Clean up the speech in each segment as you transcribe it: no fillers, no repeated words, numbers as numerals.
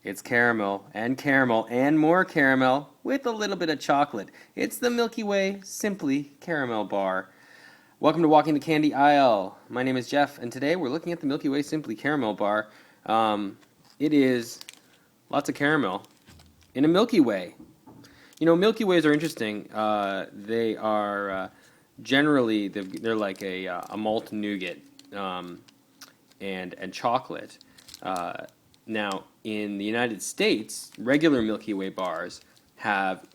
It's caramel and more caramel with a little bit of chocolate. It's the Milky Way Simply Caramel Bar. Welcome to Walking the Candy Aisle. My name is Jeff, and today we're looking at the Milky Way Simply Caramel Bar. It is lots of caramel in a Milky Way. You know, Milky Ways are interesting. They are generally they're like a malt nougat and chocolate. Now, in the United States, regular Milky Way bars have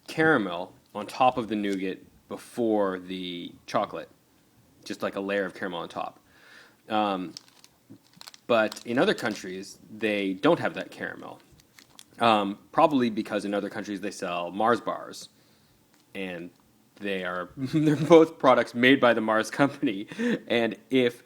caramel on top of the nougat before the chocolate, just like a layer of caramel on top. But in other countries, they don't have that caramel. Probably because in other countries they sell Mars bars, and they're both products made by the Mars company. And if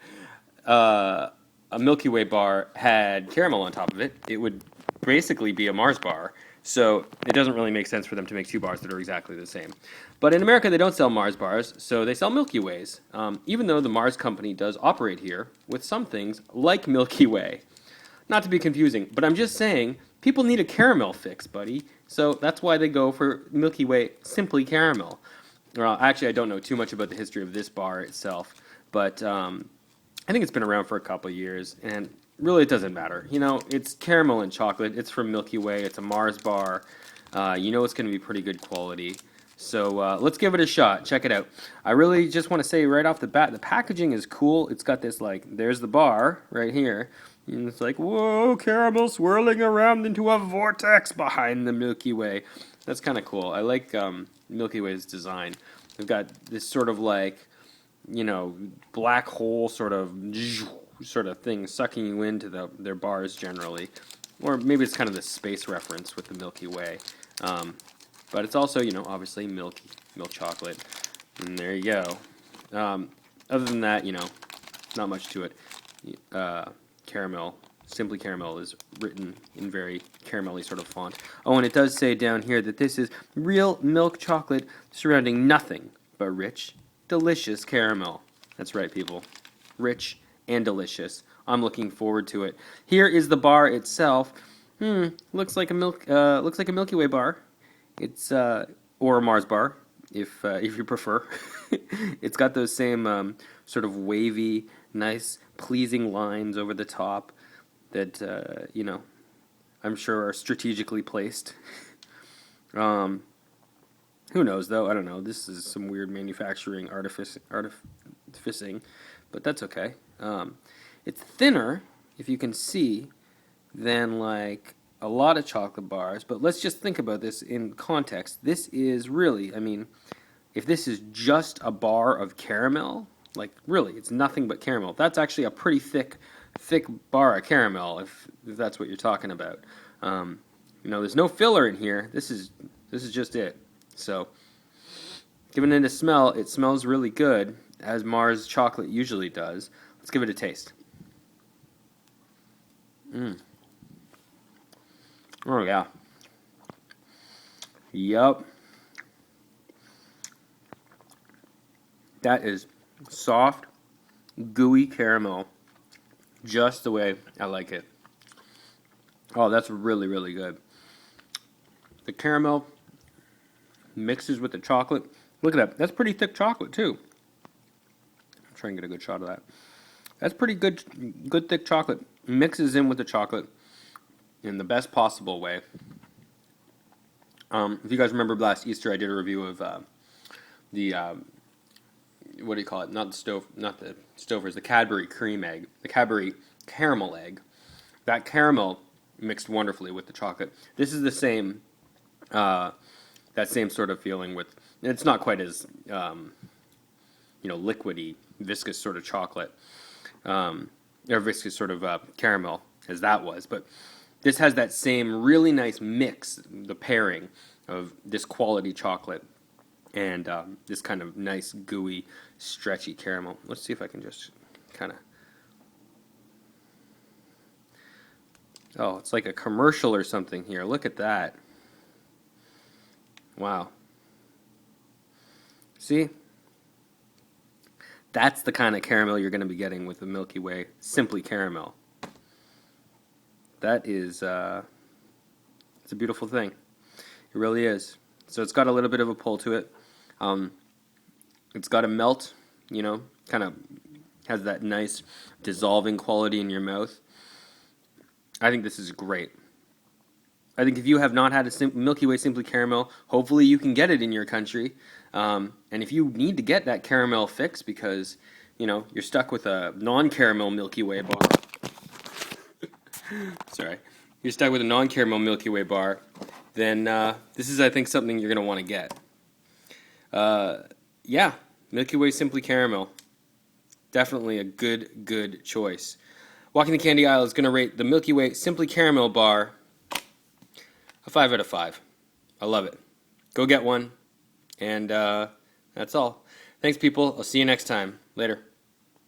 a Milky Way bar had caramel on top of it, it would basically be a Mars bar. So it doesn't really make sense for them to make two bars that are exactly the same. But in America, they don't sell Mars bars, so they sell Milky Ways, even though the Mars company does operate here with some things like Milky Way. Not to be confusing, but I'm just saying, people need a caramel fix, buddy. So that's why they go for Milky Way Simply Caramel. Well, actually, I don't know too much about the history of this bar itself, but I think it's been around for a couple of years, and really it doesn't matter. You know, it's caramel and chocolate. It's from Milky Way. It's a Mars bar. You know it's going to be pretty good quality. So let's give it a shot. Check it out. I really just want to say right off the bat, the packaging is cool. It's got this, like, there's the bar right here. And it's like, whoa, caramel swirling around into a vortex behind the Milky Way. That's kind of cool. I like Milky Way's design. They've got this sort of like, you know, black hole sort of thing sucking you into their bars generally. Or maybe it's kind of the space reference with the Milky Way. But it's also, you know, obviously milk chocolate. And there you go. Other than that, you know, not much to it. Caramel, Simply Caramel is written in very caramelly sort of font. Oh, and it does say down here that this is real milk chocolate surrounding nothing but rich, delicious caramel. That's right, people. Rich and delicious. I'm looking forward to it. Here is the bar itself. Looks like a Milky Way bar. It's or a Mars bar, if you prefer. It's got those same sort of wavy, nice, pleasing lines over the top that you know, I'm sure are strategically placed. Who knows, though? I don't know. This is some weird manufacturing artificing, but that's okay. It's thinner, if you can see, than like a lot of chocolate bars, but let's just think about this in context. This is really, I mean, if this is just a bar of caramel, like really, it's nothing but caramel. That's actually a pretty thick bar of caramel, if that's what you're talking about. You know, there's no filler in here. This is just it. So, giving it a smell, it smells really good, as Mars chocolate usually does. Let's give it a taste. Oh, yeah. Yup. That is soft, gooey caramel, just the way I like it. Oh, that's really, really good. The caramel mixes with the chocolate. Look at that. That's pretty thick chocolate, too. I'll try and get a good shot of that. That's pretty good thick chocolate. Mixes in with the chocolate in the best possible way. If you guys remember last Easter, I did a review of the what do you call it? Not the Stouffer's, the Cadbury cream egg, the Cadbury caramel egg. That caramel mixed wonderfully with the chocolate. This is the same, that same sort of feeling with. It's not quite as you know, liquidy, viscous sort of chocolate, or viscous sort of caramel as that was, but this has that same really nice mix, the pairing of this quality chocolate and this kind of nice, gooey, stretchy caramel. Let's see if I can just kind of... Oh, it's like a commercial or something here. Look at that. Wow. See? That's the kind of caramel you're going to be getting with the Milky Way Simply Caramel. That is It's a beautiful thing. It really is. So it's got a little bit of a pull to it. It's got a melt, kind of has that nice dissolving quality in your mouth. I think this is great. I think if you have not had a Milky Way Simply Caramel, hopefully you can get it in your country. And if you need to get that caramel fix because, you're stuck with a non-caramel Milky Way bar. Sorry. You're stuck with a non-caramel Milky Way bar, then this is, I think, something you're going to want to get. Yeah, Milky Way Simply Caramel. Definitely a good choice. Walking the Candy Aisle is going to rate the Milky Way Simply Caramel bar a 5 out of 5. I love it. Go get one. And that's all. Thanks, people. I'll see you next time. Later.